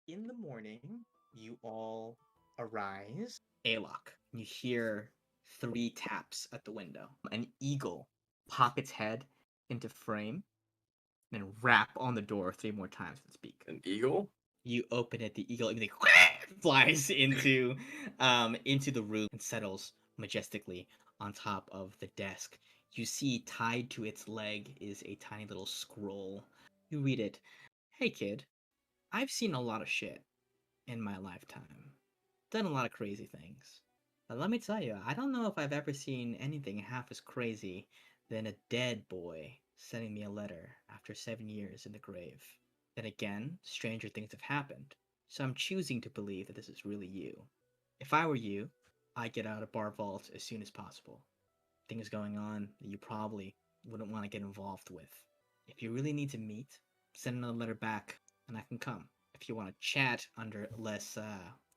In the morning, you all arise. Alok, you hear three taps at the window. An eagle pop its head into frame, then rap on the door three more times and speak. An eagle? You open it, the eagle immediately flies into the room and settles majestically on top of the desk. You see tied to its leg is a tiny little scroll. You read it. Hey kid, I've seen a lot of shit in my lifetime. Done a lot of crazy things. But let me tell you, I don't know if I've ever seen anything half as crazy than a dead boy sending me a letter after 7 years in the grave. Then again, stranger things have happened, so I'm choosing to believe that this is really you. If I were you, I'd get out of Bar Vault as soon as possible. Things going on that you probably wouldn't want to get involved with. If you really need to meet, send another letter back and I can come. If you want to chat under less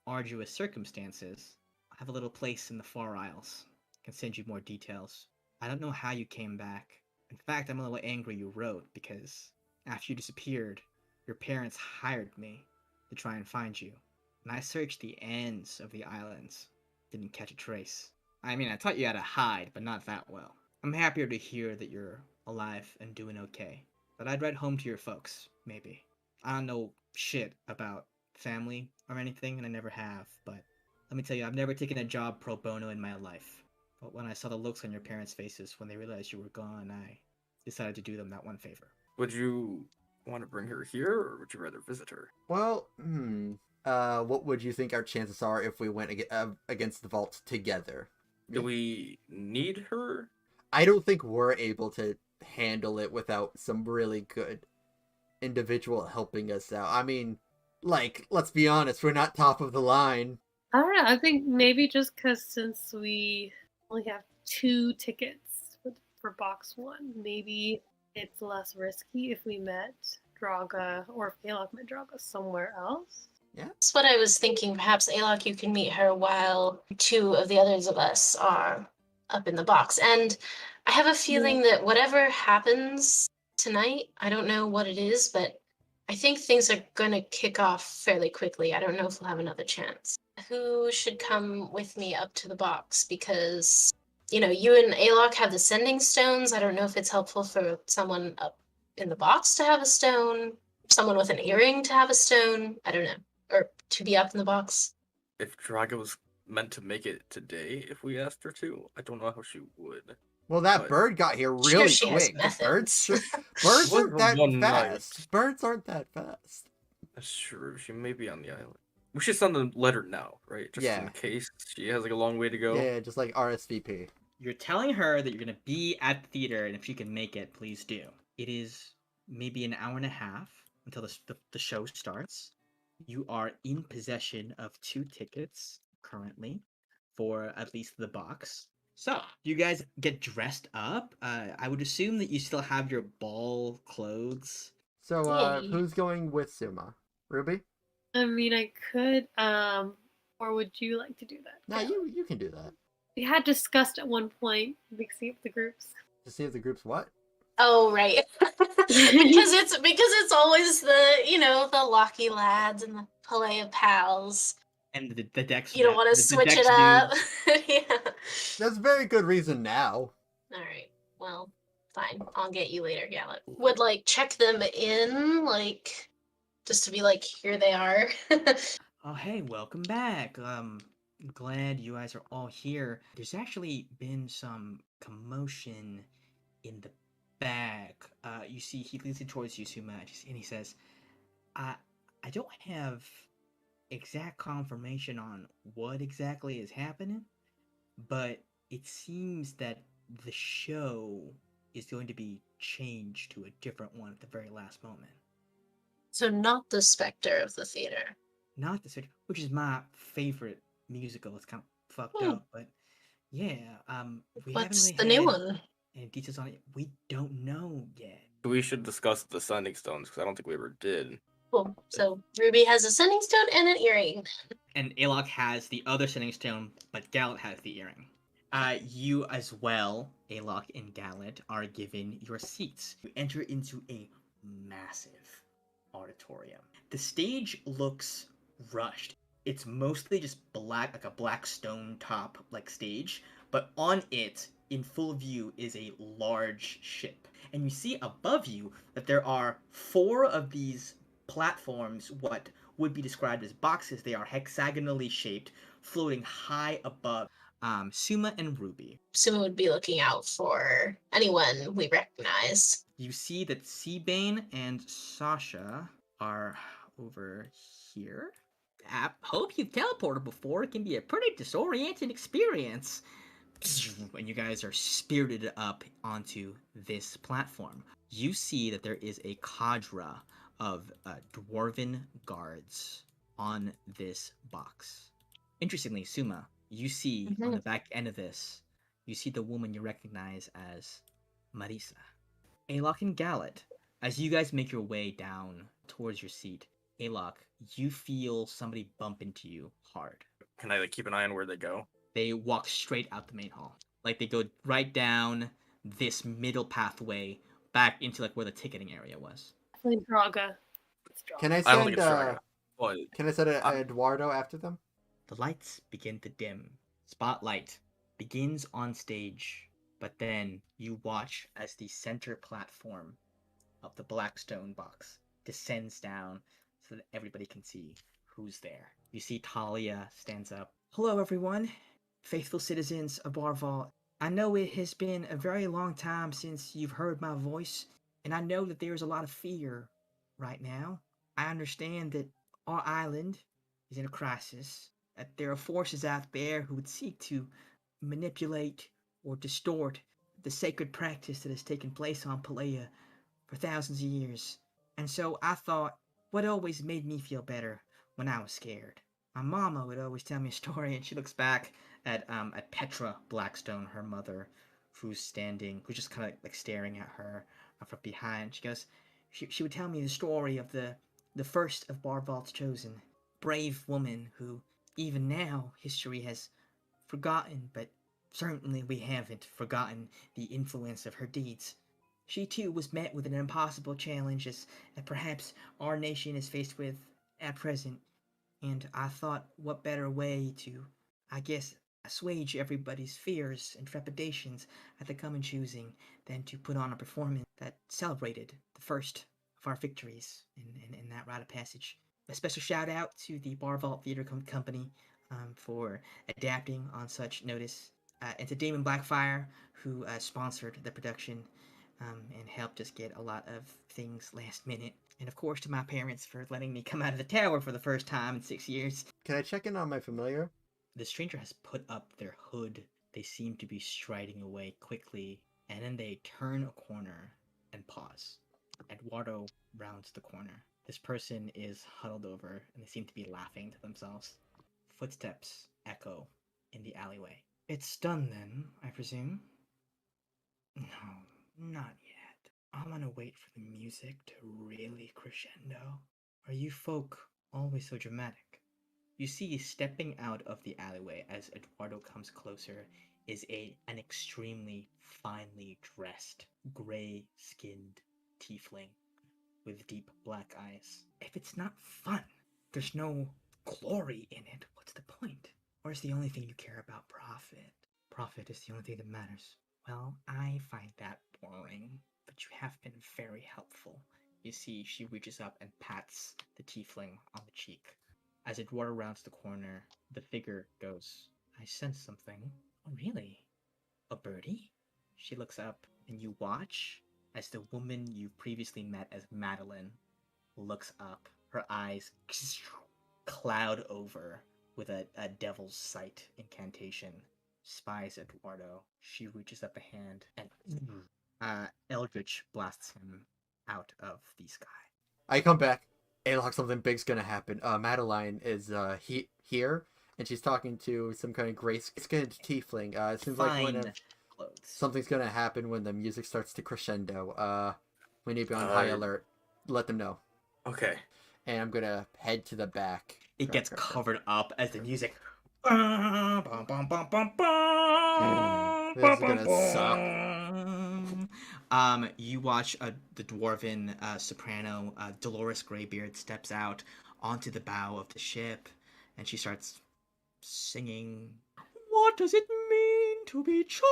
arduous circumstances, I have a little place in the Far Isles. I can send you more details. I don't know how you came back. In fact, I'm a little angry you wrote because after you disappeared, your parents hired me to try and find you. And I searched the ends of the islands. Didn't catch a trace. I mean, I taught you how to hide, but not that well. I'm happier to hear that you're alive and doing okay. But I'd write home to your folks, maybe. I don't know shit about family or anything, and I never have, but let me tell you, I've never taken a job pro bono in my life. But when I saw the looks on your parents' faces when they realized you were gone, I decided to do them that one favor. Would you want to bring her here, or would you rather visit her? Well, what would you think our chances are if we went against the vault together? Do we need her? I don't think we're able to handle it without some really good individual helping us out. I mean, like, let's be honest, we're not top of the line. I don't know. I think maybe just because since we only have 2 tickets for box 1, maybe it's less risky if we met Draga or if Alok met Draga somewhere else. Yeah. That's what I was thinking. Perhaps Alok, you can meet her while 2 of the others of us are up in the box. And I have a feeling that whatever happens tonight, I don't know what it is, but I think things are going to kick off fairly quickly. I don't know if we'll have another chance. Who should come with me up to the box? Because, you and Alok have the sending stones. I don't know if it's helpful for someone up in the box to have a stone, someone with an earring to have a stone. I don't know. Or to be up in the box. If Draga was meant to make it today, if we asked her to, I don't know how she would. Well, that But- bird got here Sure, really she has quick. methods. Birds aren't One that night. fast. Birds aren't that fast. That's true. She may be on the island. We should send a letter now, right? Just Yeah. in case she has like a long way to go. Yeah, just like RSVP. You're telling her that you're going to be at the theater, and if she can make it, please do. It is maybe an hour and a half until the show starts. You are in possession of 2 tickets currently for at least the box. So, you guys get dressed up. I would assume that you still have your ball clothes. So, Yay. who's going with Suma? Ruby? I mean, I could, or would you like to do that? No, you can do that. We had discussed at one point mixing up the groups. To see if the group's what? Oh, right. because it's always the Locky lads and the Palea pals. And the decks. You don't want to the switch Dex it up. dudes. Yeah. That's a very good reason now. All right. Well, fine. I'll get you later, Gallup. Would check them in, just to be here they are. Oh, hey, welcome back. Glad you guys are all here. There's actually been some commotion in the back. You see, he leans in towards you, Suma, and he says, I don't have exact confirmation on what exactly is happening, but it seems that the show is going to be changed to a different one at the very last moment. So not the Spectre of the theater. Not the Spectre, which is my favorite musical. It's kind of fucked Hmm. up, but yeah. We What's haven't the really new had one? any details on it. We don't know yet. We should discuss the sending stones because I don't think we ever did. Cool. So Ruby has a sending stone and an earring. And Alok has the other sending stone, but Gallant has the earring. You as well, Alok and Gallant, are given your seats. You enter into a massive auditorium. The stage looks rushed. It's mostly just black, like a black stone top like stage, but on it, in full view, is a large ship. And you see above you that there are 4 of these platforms, what would be described as boxes. They are hexagonally shaped, floating high above Suma and Ruby. Suma would be looking out for anyone we recognize. You see that Seabane and Sasha are over here. I hope you've teleported before. It can be a pretty disorienting experience. When you guys are spirited up onto this platform, you see that there is a cadre of dwarven guards on this box. Interestingly, Suma, you see on the back end of this, you see the woman you recognize as Marisa. Alok and Gallet, as you guys make your way down towards your seat, Alok, you feel somebody bump into you hard. Can I like keep an eye on where they go? They walk straight out the main hall. Like they go right down this middle pathway back into like where the ticketing area was. Definitely Draga. It's Draga. Can I I don't think send it's Draga. Well, can I send Eduardo after them? The lights begin to dim. Spotlight begins on stage, but then you watch as the center platform of the Blackstone box descends down so that everybody can see who's there. You see Talia stands up. Hello, everyone. Faithful citizens of Barval. I know it has been a very long time since you've heard my voice, and I know that there's a lot of fear right now. I understand that our island is in a crisis, that there are forces out there who would seek to manipulate or distort the sacred practice that has taken place on Palea for thousands of years. And so I thought, what always made me feel better when I was scared? My mama would always tell me a story, and she looks back at Petra Blackstone, her mother, who's just kind of like staring at her from behind. She goes, she would tell me the story of the first of Barval's chosen, brave woman who even now history has forgotten, but certainly we haven't forgotten the influence of her deeds. She too was met with an impossible challenge as perhaps our nation is faced with at present, and I thought what better way to, I guess, assuage everybody's fears and trepidations at the coming choosing than to put on a performance that celebrated the first of our victories in that rite of passage. A special shout out to the Bar Vault Theater Company for adapting on such notice, and to Damon Blackfire, who sponsored the production and helped us get a lot of things last minute. And of course to my parents for letting me come out of the tower for the first time in 6 years. Can I check in on my familiar? The stranger has put up their hood. They seem to be striding away quickly, and then they turn a corner and pause. Eduardo rounds the corner. This person is huddled over, and they seem to be laughing to themselves. Footsteps echo in the alleyway. It's done then, I presume? No, not yet. I want to wait for the music to really crescendo. Are you folk always so dramatic? You see, stepping out of the alleyway as Eduardo comes closer is an extremely finely dressed, gray-skinned tiefling with deep black eyes. If it's not fun, there's no glory in it, what's the point? Or is the only thing you care about profit? Profit is the only thing that matters. Well, I find that boring, but you have been very helpful. You see, she reaches up and pats the tiefling on the cheek. As Eduardo rounds the corner, the figure goes, I sense something. Oh, really? A birdie? She looks up, and you watch as the woman you previously met as Madeline looks up. Her eyes cloud over with a devil's sight incantation. Spies Eduardo. She reaches up a hand, and Eldritch blasts him out of the sky. I come back. Hey, look, something big's gonna happen. Madeline is here, and she's talking to some kind of gray-skinned tiefling. It seems like when something's gonna happen when the music starts to crescendo. We need to be on high alert. Let them know. Okay. And I'm gonna head to the back. It gets covered up as the music. This is gonna suck. You watch the dwarven soprano, Dolores Greybeard, steps out onto the bow of the ship, and she starts singing. What does it mean to be chosen?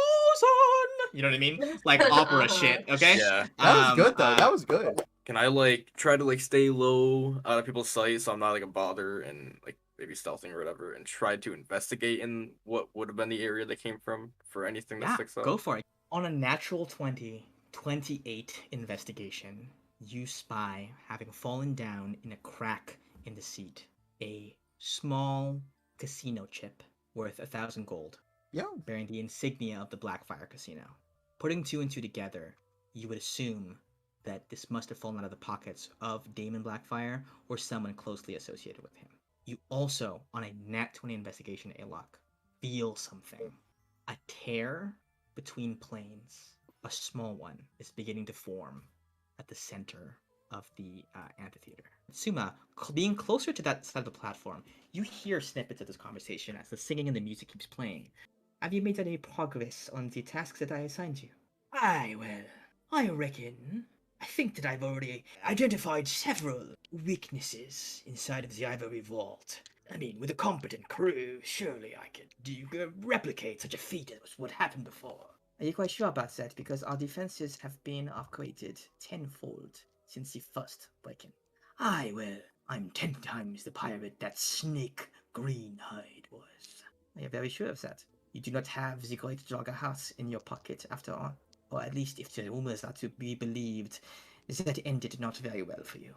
You know what I mean? Like opera shit. Okay. Yeah. That was good though. That was good. Can I like try to like stay low out of people's sight so I'm not like a bother and like maybe stealthing or whatever and try to investigate in what would have been the area they came from for anything that Yeah, sticks out? go for it. On a natural 20, 28 investigation, you spy, having fallen down in a crack in the seat, a small casino chip worth 1,000 gold, Yeah. bearing the insignia of the Blackfire Casino. Putting two and two together, you would assume that this must have fallen out of the pockets of Damon Blackfire or someone closely associated with him. You also, on a nat 20 investigation, Alok, feel something. A tear between planes, a small one, is beginning to form at the center of the amphitheater. Suma, being closer to that side of the platform, you hear snippets of this conversation as the singing and the music keeps playing. Have you made any progress on the tasks that I assigned you? Aye, well, I reckon. I think that I've already identified several weaknesses inside of the Ivory Vault. I mean, with a competent crew, surely I could replicate such a feat as what happened before. Are you quite sure about that? Because our defenses have been upgraded tenfold since the first break-in. Aye, well, I'm 10 times the pirate that Snake Greenhide was. Are you very sure of that? You do not have the great Jogger House in your pocket, after all. Or at least if the rumors are to be believed, that ended not very well for you.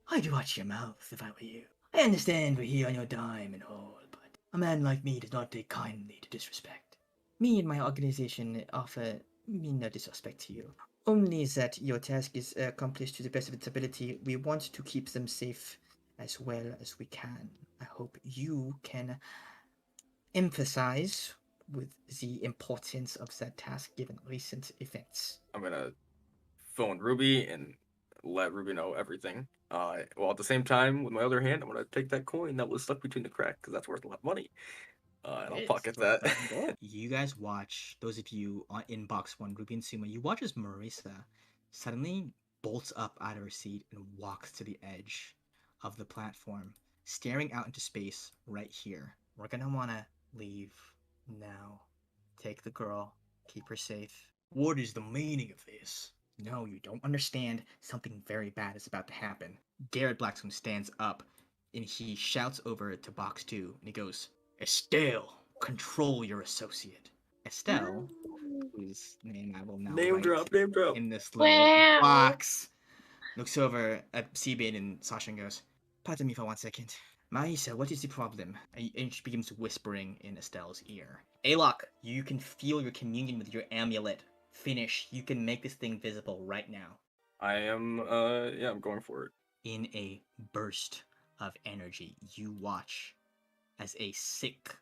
I'd watch your mouth if I were you. I understand we're here on your dime and all, but a man like me does not take kindly to disrespect. Me and my organization offer me no disrespect to you. Only that your task is accomplished to the best of its ability. We want to keep them safe as well as we can. I hope you can emphasize with the importance of that task given recent events. I'm gonna phone Ruby and let Ruby know everything. While at the same time, with my other hand, I'm gonna take that coin that was stuck between the crack because that's worth a lot of money. And I'll pocket that. You guys watch, those of you in box one, Ruby and Suma, you watch as Marisa suddenly bolts up out of her seat and walks to the edge of the platform, staring out into space right here. We're gonna wanna leave now. Take the girl, keep her safe. What is the meaning of this? No, you don't understand. Something very bad is about to happen. Garrett Blackscomb stands up and he shouts over to box two and he goes, Estelle, control your associate. Estelle, whose name I will now Name write drop. in this little Wow. box, looks over at Seabane and Sasha and goes, Pardon me for 1 second. Marisa, what is the problem? And she begins whispering in Estelle's ear. Alok, you can feel your communion with your amulet finish. You can make this thing visible right now. I am, yeah, I'm going for it. In a burst of energy, you watch as a sick,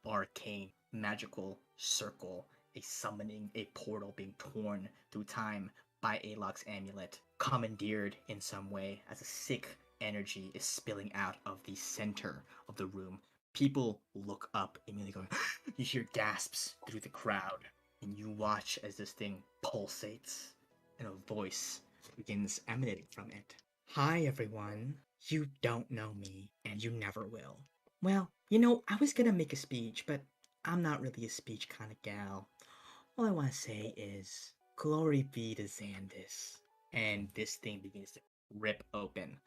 arcane, magical circle, a summoning, a portal being torn through time by Alok's amulet, commandeered in some way as a sick energy is spilling out of the center of the room. People look up, immediately going, you hear gasps through the crowd, and you watch as this thing pulsates, and a voice begins emanating from it. Hi, everyone. You don't know me, and you never will. Well, you know, I was gonna make a speech, but I'm not really a speech kind of gal. All I want to say is, glory be to Xandis. And this thing begins to rip open.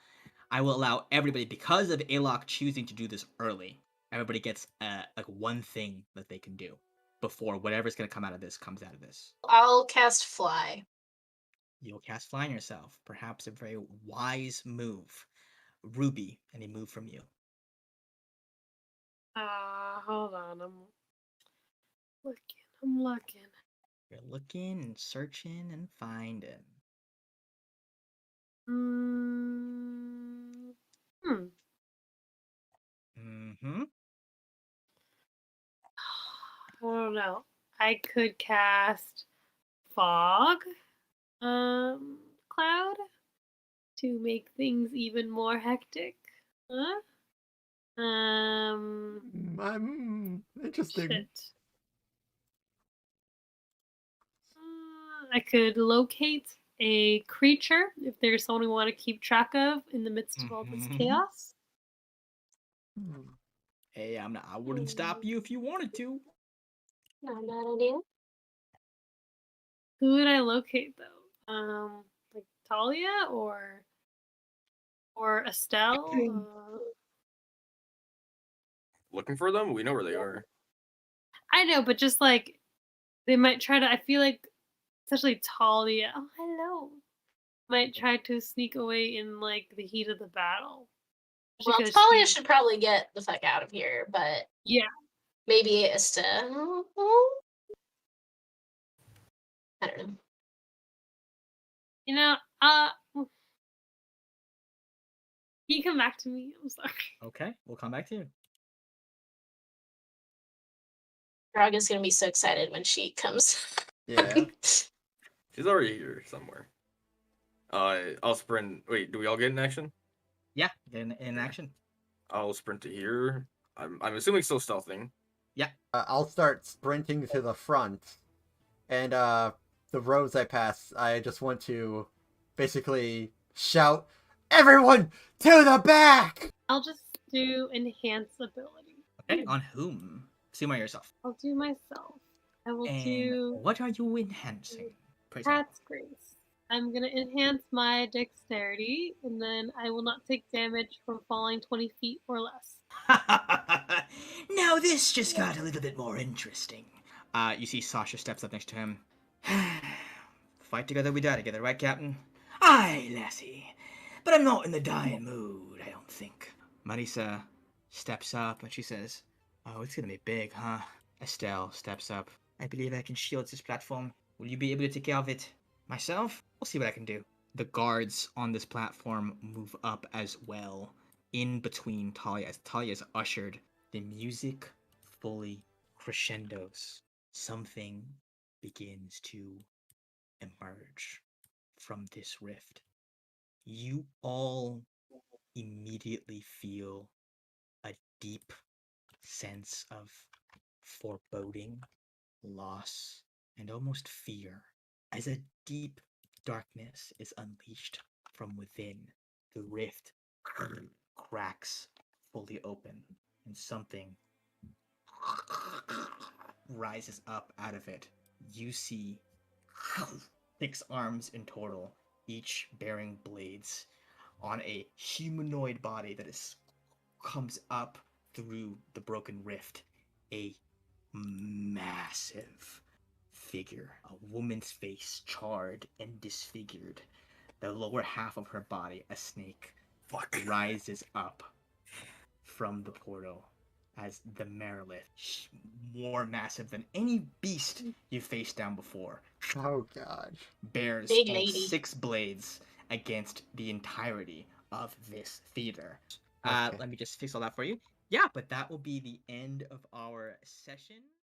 I will allow everybody, because of Alok choosing to do this early, everybody gets like one thing that they can do before whatever's gonna come out of this comes out of this. I'll cast Fly. You'll cast flying yourself. Perhaps a very wise move. Ruby, any move from you? Hold on. I'm looking. You're looking and searching and finding. Mm-hmm. I don't know. I could cast fog, cloud to make things even more hectic. Huh? Interesting. Shit. I could locate a creature if there's someone we want to keep track of in the midst of all this chaos. Hey, I wouldn't stop you if you wanted to. Not a bad idea. Who would I locate though? Like Talia or Estelle? Looking for them? We know where they are. I know, but just like they might try to. I feel like, especially Talia. Oh, hello. Might try to sneak away in like the heat of the battle. Well, Because Talia should probably get the fuck out of here, but yeah, maybe Estelle. I don't know. you know, can you come back to me? I'm sorry. Okay, we'll come back to you. Draga's gonna be so excited when she comes. Yeah. She's already here somewhere. I'll sprint. Wait, do we all get in action? Yeah, get in action. I'll sprint to here. I'm assuming still stealthing. Yeah. I'll start sprinting to the front, and the roads I pass, I just want to basically shout, "Everyone to the back!" I'll just do enhance ability. Okay, on whom? Assume on yourself. I'll do myself. I will And do what are you enhancing? Cat's Grace. I'm gonna enhance my dexterity, and then I will not take damage from falling 20 feet or less. Now this just got a little bit more interesting. You see Sasha steps up next to him. Fight together, we die together, right, Captain? Aye, lassie. But I'm not in the dying mood, I don't think. Marisa steps up and she says, "Oh, it's gonna be big, huh?" Estelle steps up. "I believe I can shield this platform. Will you be able to take care of it? Myself? We'll see what I can do." The guards on this platform move up as well, in between Talia, as Talia is ushered. The music fully crescendos. Something begins to emerge from this rift. You all immediately feel a deep sense of foreboding, loss, and almost fear as a deep darkness is unleashed from within. The rift cracks fully open, and something rises up out of it. You see 6 arms in total, each bearing blades, on a humanoid body that comes up through the broken rift. A massive figure, a woman's face, charred and disfigured. The lower half of her body, a snake, rises up from the portal as the Merilith, more massive than any beast you faced down before, Oh god. bears Big all lady. 6 blades against the entirety of this theater. Okay. Let me just fix all that for you. Yeah, but that will be the end of our session.